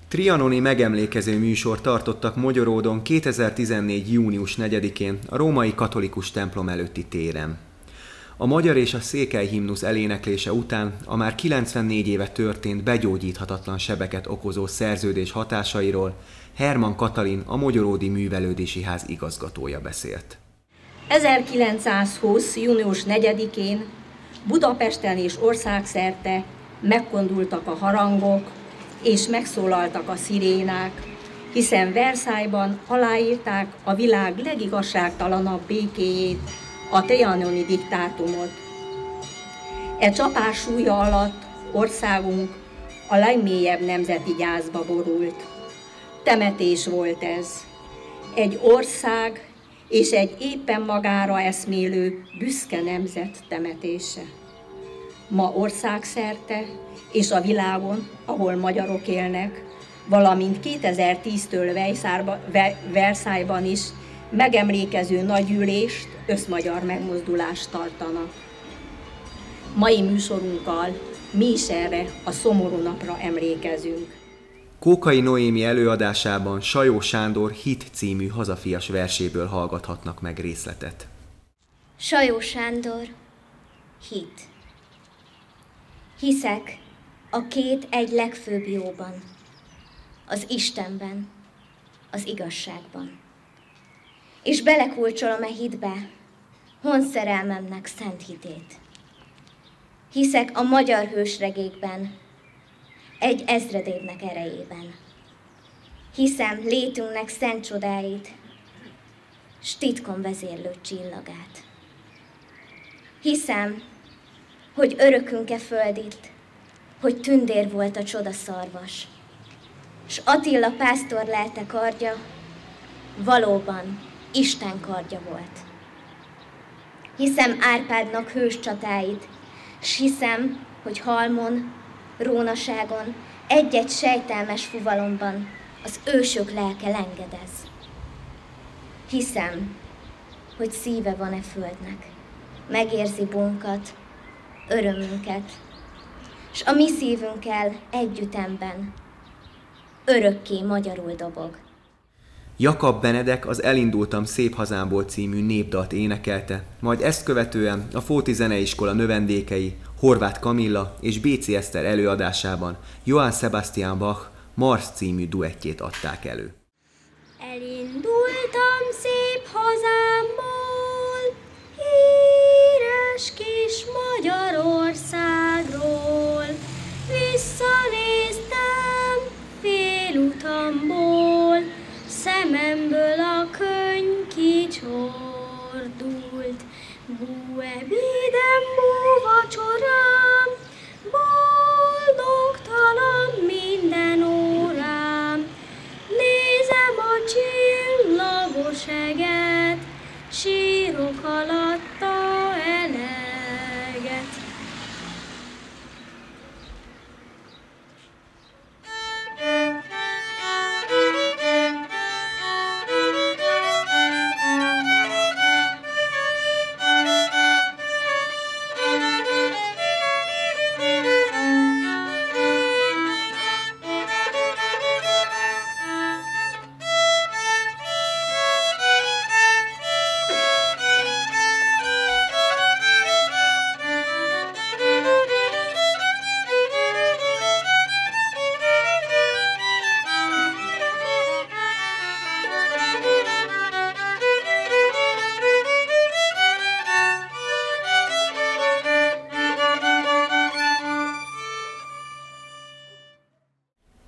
Trianoni megemlékező műsort tartottak Mogyoródon 2014. június 4-én a római katolikus templom előtti téren. A magyar és a székely himnusz eléneklése után a már 94 éve történt begyógyíthatatlan sebeket okozó szerződés hatásairól Herman Katalin, a Mogyoródi Művelődési Ház igazgatója beszélt. 1920. június 4-én Budapesten és országszerte megkondultak a harangok, és megszólaltak a szirénák, hiszen Versailles-ban aláírták a világ legigazságtalanabb békéjét, a trianoni diktátumot. E csapás súlya alatt országunk a legmélyebb nemzeti gyászba borult. Temetés volt ez. Egy ország és egy éppen magára eszmélő, büszke nemzet temetése. Ma országszerte és a világon, ahol magyarok élnek, valamint 2010-től Versailles-ban is megemlékező nagygyűlést, összmagyar megmozdulást tartanak. Mai műsorunkkal mi is erre a szomorú napra emlékezünk. Kókai Noémi előadásában Sajó Sándor Hit című hazafias verséből hallgathatnak meg részletet. Sajó Sándor, Hit. Hiszek a két egy legfőbb jóban, az Istenben, az igazságban. És belekulcsolom e hitbe, honszerelmemnek szent hitét. Hiszek a magyar hősregékben, egy ezredévnek erejében. Hiszem létünknek szent csodáit, s titkon vezérlő csillagát. Hiszem, hogy örökünk-e föld itt, hogy tündér volt a csodaszarvas, s Attila pásztor lelte kardja, valóban Isten kardja volt. Hiszem Árpádnak hős csatáit, s hiszem, hogy halmon, rónaságon, egy-egy sejtelmes fuvalomban az ősök lelke lengedez. Hiszem, hogy szíve van-e földnek, megérzi bunkat, örömünket, s a mi szívünkkel együttemben örökké magyarul dobog. Jakab Benedek az Elindultam szép hazámból című népdalt énekelte, majd ezt követően a Fóti Zeneiskola növendékei Horváth Kamilla és Béczi Eszter előadásában Johann Sebastian Bach Mars című duettjét adták elő. Elindultam szép hazámból, híres kis Magyarországról, visszanéztem félutamból, szememből a könny kicsordult. Buebidem vacsorám, boldogtalan minden órám, nézem a csillagos eget, sírok alatta eleget.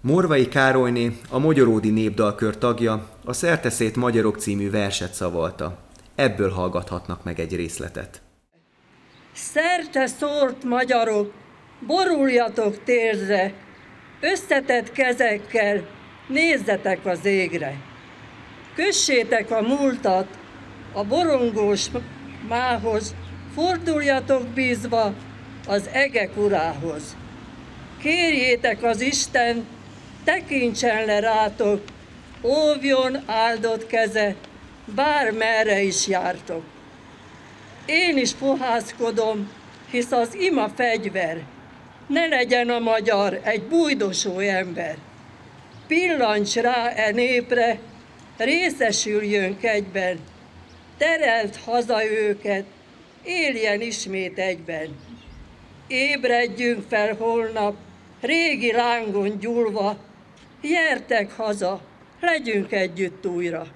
Morvai Károlyné, a Mogyoródi Népdalkör tagja, a Szerteszét magyarok című verset szavalta. Ebből hallgathatnak meg egy részletet. Szerte szórt magyarok, boruljatok térzre, összetett kezekkel nézzetek az égre. Kössétek a múltat a borongós mához, forduljatok bízva az egek urához. Kérjétek az Istent, tekintsen le rátok, óvjon áldott keze, bármerre is jártok. Én is fohászkodom, hisz az ima fegyver, ne legyen a magyar egy bújdosó ember. Pillancs rá e népre, részesüljön kegyben, tereld haza őket, éljen ismét egyben. Ébredjünk fel holnap, régi lángon gyúlva, gyertek haza, legyünk együtt újra.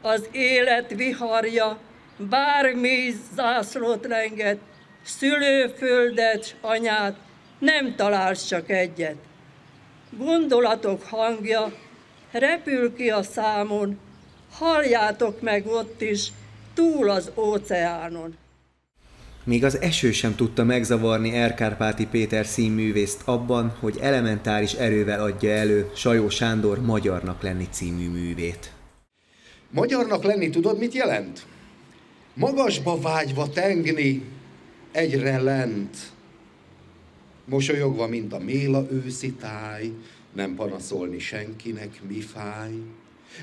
Az élet viharja bármi zászlót lenget, szülőföldet, s anyát, nem találsz csak egyet. Gondolatok hangja repül ki a számon, halljátok meg ott is, túl az óceánon. Még az eső sem tudta megzavarni Erkárpáti Péter színművészt abban, hogy elementáris erővel adja elő Sajó Sándor Magyarnak lenni című művét. Magyarnak lenni tudod, mit jelent? Magasba vágyva tengni, egyre lent. Mosolyogva, mint a méla őszi táj, nem panaszolni senkinek, mi fáj.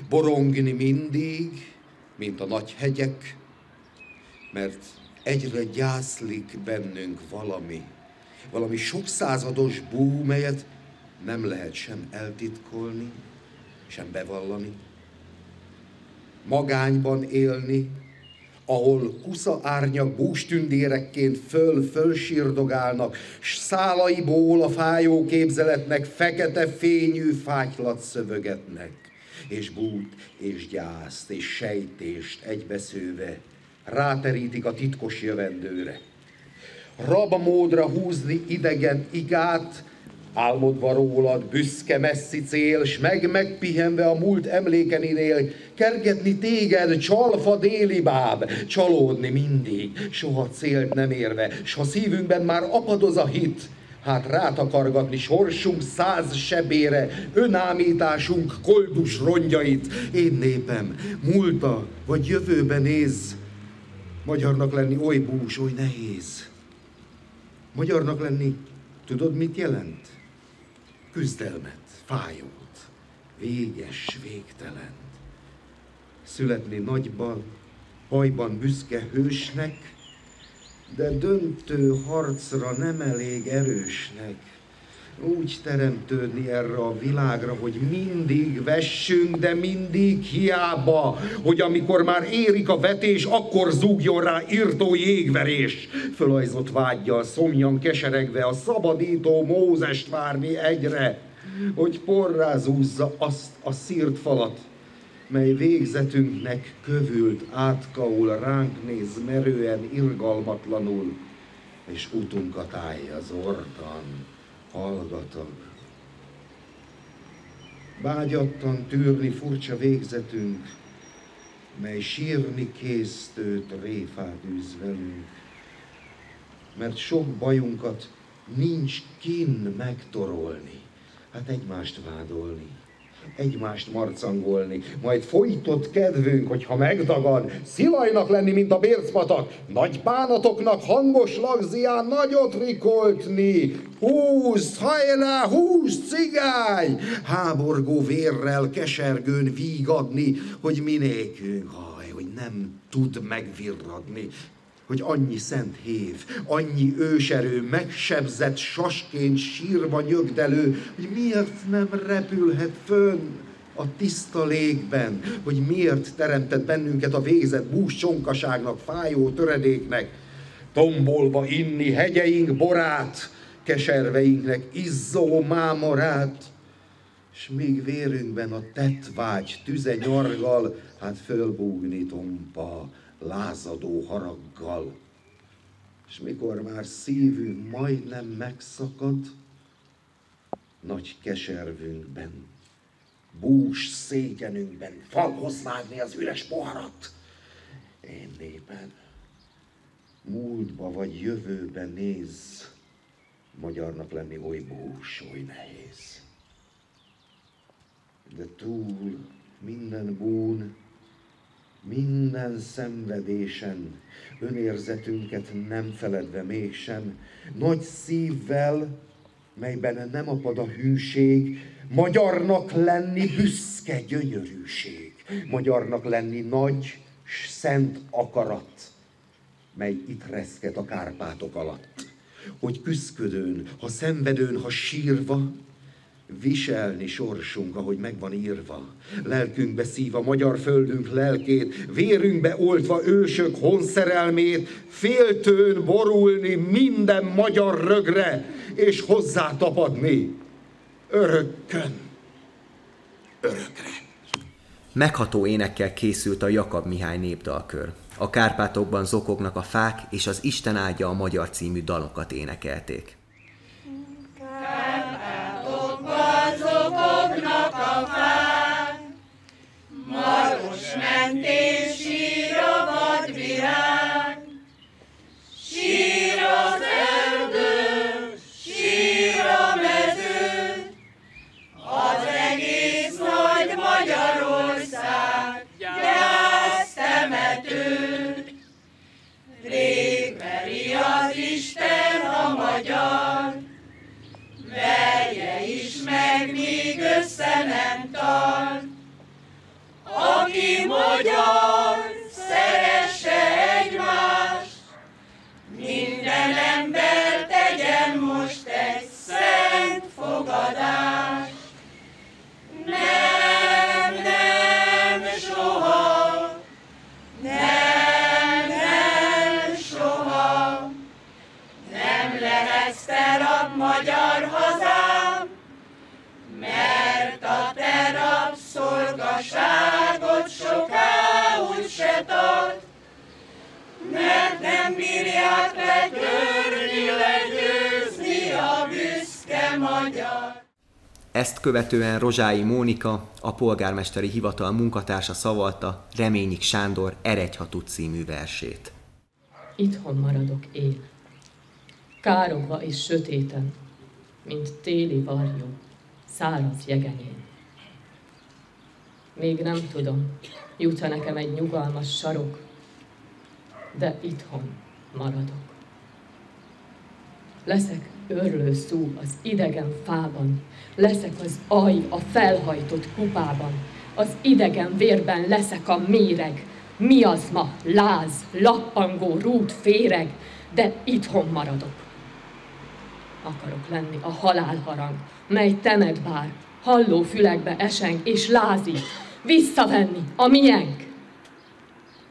Borongni mindig, mint a nagy hegyek, mert egyre gyászlik bennünk valami sokszázados bú, melyet nem lehet sem eltitkolni, sem bevallani. Magányban élni, ahol kusza árnyak bústündérekként föl-sírdogálnak, s szálaiból a fájó képzeletnek fekete fényű fátylat szövögetnek, és bút, és gyászt, és sejtést egybeszőve ráterítik a titkos jövendőre. Rabamódra húzni idegen igát, álmodva rólad büszke messzi cél, s megpihenve a múlt emlékeninél, kergetni téged csalfa déli báb, csalódni mindig, soha célt nem érve, s ha szívünkben már apadoz a hit, hát rátakargatni sorsunk 100 sebére, önámításunk koldus rongyait. Én népem, múlta vagy jövőbe néz, magyarnak lenni oly bús, oly nehéz. Magyarnak lenni, tudod, mit jelent? Küzdelmet, fájót, véges, végtelent. Születni nagyban, bajban büszke hősnek, de döntő harcra nem elég erősnek. Úgy teremtődni erre a világra, hogy mindig vessünk, de mindig hiába, hogy amikor már érik a vetés, akkor zúgjon rá irtó jégverés. Fölajzott vággyal, szomjan keseregve a szabadító Mózest várni egyre, hogy porrá zúzza azt a szírt falat, mely végzetünknek kövült átkaul, ránk néz merően, irgalmatlanul, és utunkat állja zordan, hallgatag. Vágyattan tűrni furcsa végzetünk, mely sírni késztőt réfát űz velünk, mert sok bajunkat nincs kin megtorolni, hát egymást vádolni, egymást marcangolni, majd folytott kedvünk, hogyha megdagad, szilajnak lenni, mint a bércpatak, nagy bánatoknak hangos lagzián nagyot rikoltni. Húzd, hajrá, húzd, cigány! Háborgó vérrel kesergőn vígadni, hogy minékünk, hogy nem tud megvirradni, hogy annyi szent hév, annyi őserő, megsebzett sasként sírva nyögdelő, hogy miért nem repülhet fönn a tiszta légben, hogy miért teremtett bennünket a végzett bús csonkaságnak, fájó töredéknek, tombolva inni hegyeink borát, keserveinknek izzó mámorát, s míg vérünkben a tettvágy tüze nyargal, hát fölbúgni tompa, lázadó haraggal. És mikor már szívünk majdnem megszakad, nagy keservünkben, bús szégyenünkben falhoz vágni az üres poharat. Én népem, múltba vagy jövőben néz, magyarnak lenni oly bús, oly nehéz. De túl minden bún, minden szenvedésen, önérzetünket nem feledve mégsem, nagy szívvel, melyben nem apad a hűség, magyarnak lenni büszke gyönyörűség, magyarnak lenni nagy s szent akarat, mely itt reszket a Kárpátok alatt, hogy küszködőn, ha szenvedőn, ha sírva, viselni sorsunk, ahogy megvan írva. Lelkünkbe szív a magyar földünk lelkét, vérünkbe oltva ősök honszerelmét, féltőn borulni minden magyar rögre, és hozzá tapadni örökkön, örökre. Megható énekkel készült a Jakab Mihály népdalkör. A Kárpátokban zokognak a fák, és az Isten áldja a magyar című dalokat énekelték. Kárpátokban zokognak a fák, Maros mentés sír a vadvirág, sír az erdő, sír a mező, az egész nagy Magyarország gyásztemető. Rég veri az Isten a magyar, verje is meg, míg össze nem tart. Aki magyar, szeresse egymást, minden ember tegyen most egy szent fogadást. Nem, nem, soha, nem, nem, soha, nem lehetsz te rab, magyar hazám, mert a te rabszolgaságot soká úgy se tart, mert nem bírják letörni, legyőzni a büszke magyar. Ezt követően Rozsályi Mónika, a polgármesteri hivatal munkatársa szavalta Reményik Sándor Eredj, ha tudsz című versét. Itthon maradok én, károgva és sötéten, mint téli varjú, száraz jegenyén. Még nem tudom, jut-e nekem egy nyugalmas sarok, de itthon maradok. Leszek örlő szú az idegen fában, leszek az aj a felhajtott kupában, az idegen vérben leszek a méreg, miazma, láz, lappangó rút féreg, de itthon maradok. Akarok lenni a halálharang, mely temed bár, halló fülekbe eseng és lázít, visszavenni a miénk.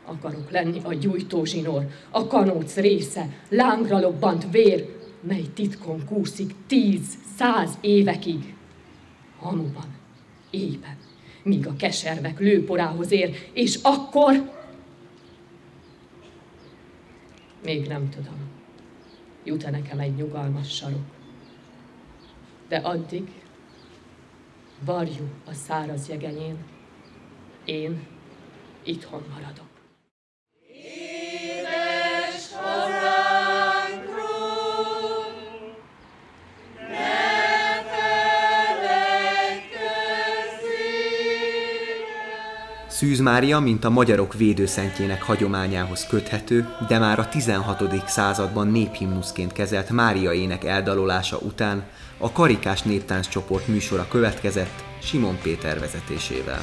Akarok lenni a gyújtózsinór, a kanóc része, lángra lobbant vér, mely titkon kúszik 10-100 évekig. Hamuban, éjben, míg a keservek lőporához ér, és akkor... Még nem tudom, jut-e nekem egy nyugalmas sarok. De addig varjú a száraz jegenyén, én itthon maradok. Édes hazánkról, ne feledkezz égen. Szűz Mária, mint a magyarok védőszentjének hagyományához köthető, de már a 16. században néphimnuszként kezelt Mária ének eldalolása után a Karikás Néptánccsoport műsora következett Simon Péter vezetésével.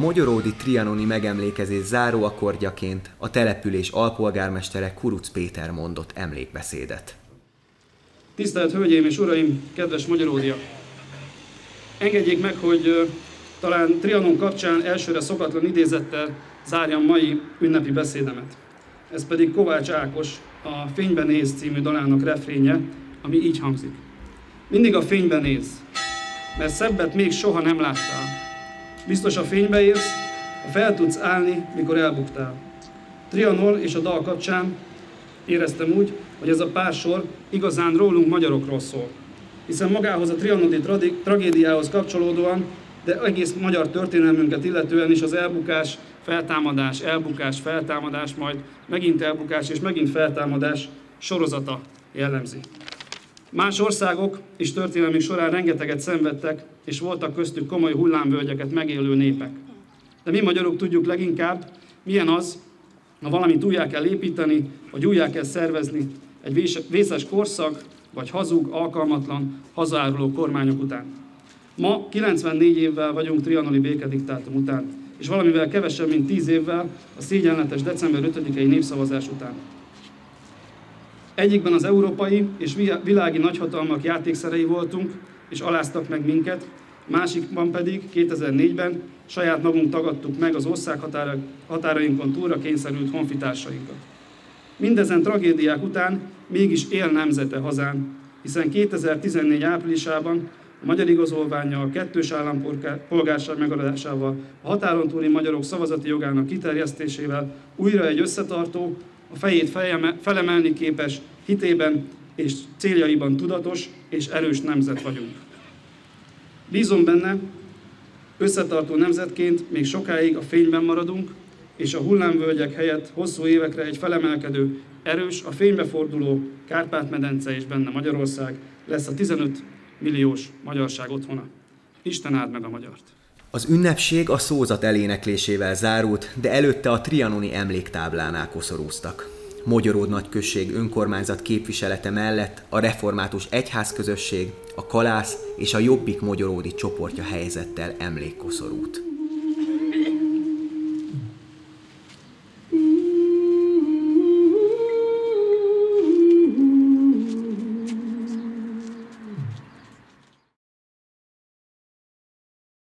magyaródi trianoni megemlékezés záró akkordjaként a település alpolgármestere Kuruc Péter mondott emlékbeszédet. Tisztelt Hölgyeim és Uraim, kedves magyaródiak! Engedjék meg, hogy talán Trianon kapcsán elsőre szokatlan idézettel zárjam mai ünnepi beszédemet. Ez pedig Kovács Ákos, a Fényben néz című dalának refrénje, ami így hangzik. Mindig a fénybe néz, mert szebbet még soha nem láttál. Biztos a fénybe érsz, ha fel tudsz állni, mikor elbuktál. Trianon és a dal kapcsán éreztem úgy, hogy ez a pár sor igazán rólunk magyarokról szól. Hiszen magához a trianoni tragédiához kapcsolódóan, de egész magyar történelmünket illetően is az elbukás, feltámadás, majd megint elbukás és megint feltámadás sorozata jellemzi. Más országok is történelmük során rengeteget szenvedtek, és voltak köztük komoly hullámvölgyeket megélő népek. De mi magyarok tudjuk leginkább, milyen az, ha valamit újjá kell építeni, vagy újjá kell szervezni egy vészes korszak, vagy hazug, alkalmatlan, hazaáruló kormányok után. Ma 94 évvel vagyunk trianoni békediktátum után, és valamivel kevesebb, mint 10 évvel a szégyenletes december 5-i népszavazás után. Egyikben az európai és világi nagyhatalmak játékszerei voltunk, és aláztak meg minket, másikban pedig 2004-ben saját magunk tagadtuk meg az ország határainkon túlra kényszerült honfitársainkat. Mindezen tragédiák után mégis él nemzete hazán, hiszen 2014 áprilisában a magyar igazolvánnyal, kettős állampolgárság megadásával, a határon túli magyarok szavazati jogának kiterjesztésével újra egy összetartó, a fejét felemelni képes, hitében és céljaiban tudatos és erős nemzet vagyunk. Bízom benne, összetartó nemzetként még sokáig a fényben maradunk, és a hullámvölgyek helyett hosszú évekre egy felemelkedő, erős, a fénybe forduló Kárpát-medence és benne Magyarország lesz a 15 milliós magyarság otthona. Isten áld meg a magyart! Az ünnepség a szózat eléneklésével zárult, de előtte a trianoni emléktáblánál koszorúztak. Mogyoród nagyközség önkormányzat képviselete mellett a református egyházközösség, a Kalász és a Jobbik Mogyoródi csoportja helyezett el emlékkoszorút.